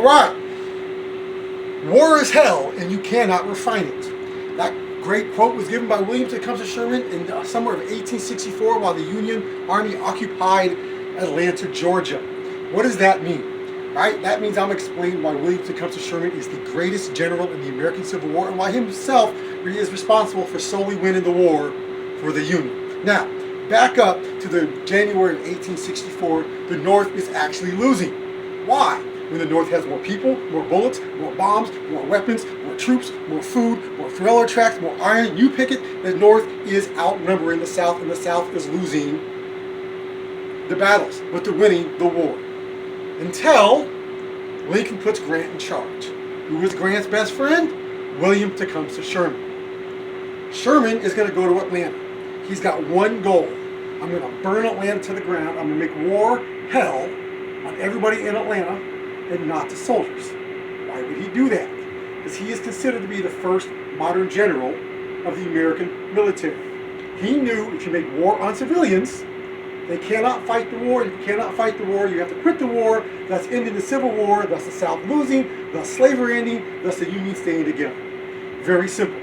right. War is hell, and you cannot refine it. That great quote was given by William Tecumseh Sherman in summer of 1864 while the Union Army occupied Atlanta, Georgia. What does that mean? Right? That means I'm explaining why William Tecumseh Sherman is the greatest general in the American Civil War and why himself really is responsible for solely winning the war for the Union. Now, back up to the January of 1864, the North is actually losing. Why? When the North has more people, more bullets, more bombs, more weapons, more troops, more food, more railroad tracks, more iron, you pick it, the North is outnumbering the South, and the South is losing the battles, but they're winning the war. Until Lincoln puts Grant in charge. Who was Grant's best friend? William Tecumseh Sherman. Sherman is going to go to Atlanta. He's got one goal. I'm going to burn Atlanta to the ground. I'm going to make war hell on everybody in Atlanta and not the soldiers. Why would he do that? Because he is considered to be the first modern general of the American military. He knew if you make war on civilians, they cannot fight the war. You cannot fight the war. You have to quit the war. Thus ending the Civil War. Thus the South losing. Thus slavery ending. Thus the Union staying together. Very simple.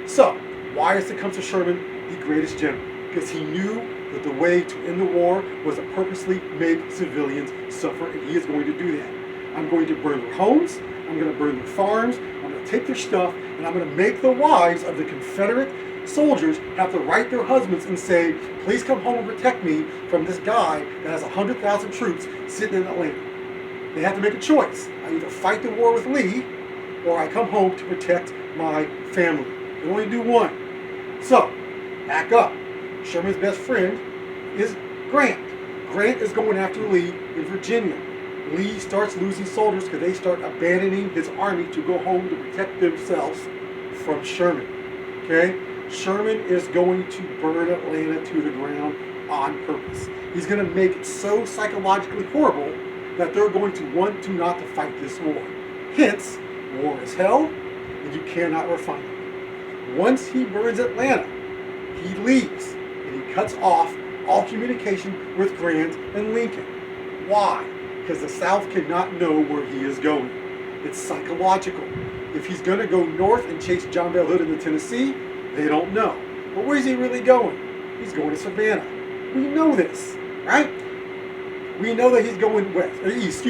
So, why is Tecumseh Sherman the greatest general? Because he knew that the way to end the war was to purposely make civilians suffer, and he is going to do that. I'm going to burn their homes. I'm going to burn their farms. I'm going to take their stuff, and I'm going to make the wives of the Confederate soldiers have to write their husbands and say, please come home and protect me from this guy that has 100,000 troops sitting in Atlanta. They have to make a choice. I either fight the war with Lee, or I come home to protect my family. They only do one. So, back up. Sherman's best friend is Grant. Grant is going after Lee in Virginia. Lee starts losing soldiers because they start abandoning his army to go home to protect themselves from Sherman. Okay? Sherman is going to burn Atlanta to the ground on purpose. He's going to make it so psychologically horrible that they're going to want to not to fight this war. Hence, war is hell, and you cannot refine it. Once he burns Atlanta, he leaves, and he cuts off all communication with Grant and Lincoln. Why? Because the South cannot know where he is going. It's psychological. If he's going to go north and chase John Bell Hood into Tennessee, they don't know. But where is he really going? He's going to Savannah. We know this, right? We know that he's going east.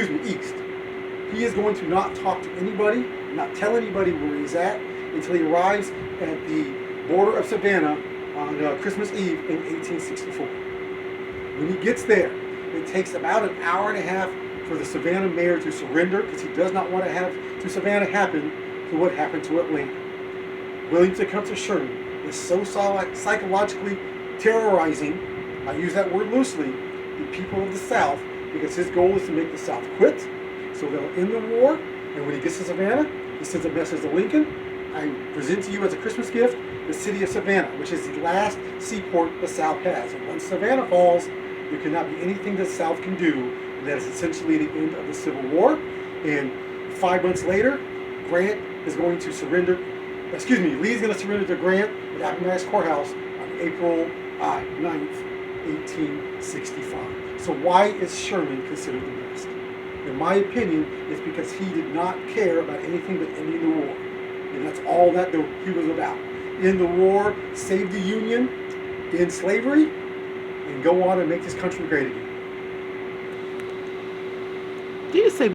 He is going to not talk to anybody, not tell anybody where he's at until he arrives at the border of Savannah on Christmas Eve in 1864. When he gets there, it takes about an hour and a half for the Savannah mayor to surrender because he does not want to have to Savannah happen to what happened to Atlanta. William Tecumseh Sherman is so psychologically terrorizing, I use that word loosely, the people of the South because his goal is to make the South quit so they'll end the war, and when he gets to Savannah, he sends a message to Lincoln. I present to you as a Christmas gift the city of Savannah, which is the last seaport the South has. And once Savannah falls, there cannot be anything the South can do, and that is essentially the end of the Civil War. And 5 months later, Lee's going to surrender to Grant at Appomattox Courthouse on April 9th, 1865. So why is Sherman considered the best? In my opinion, it's because he did not care about anything but ending the war. And that's all that he was about. End the war, save the Union, end slavery, and go on and make this country great again. Do you say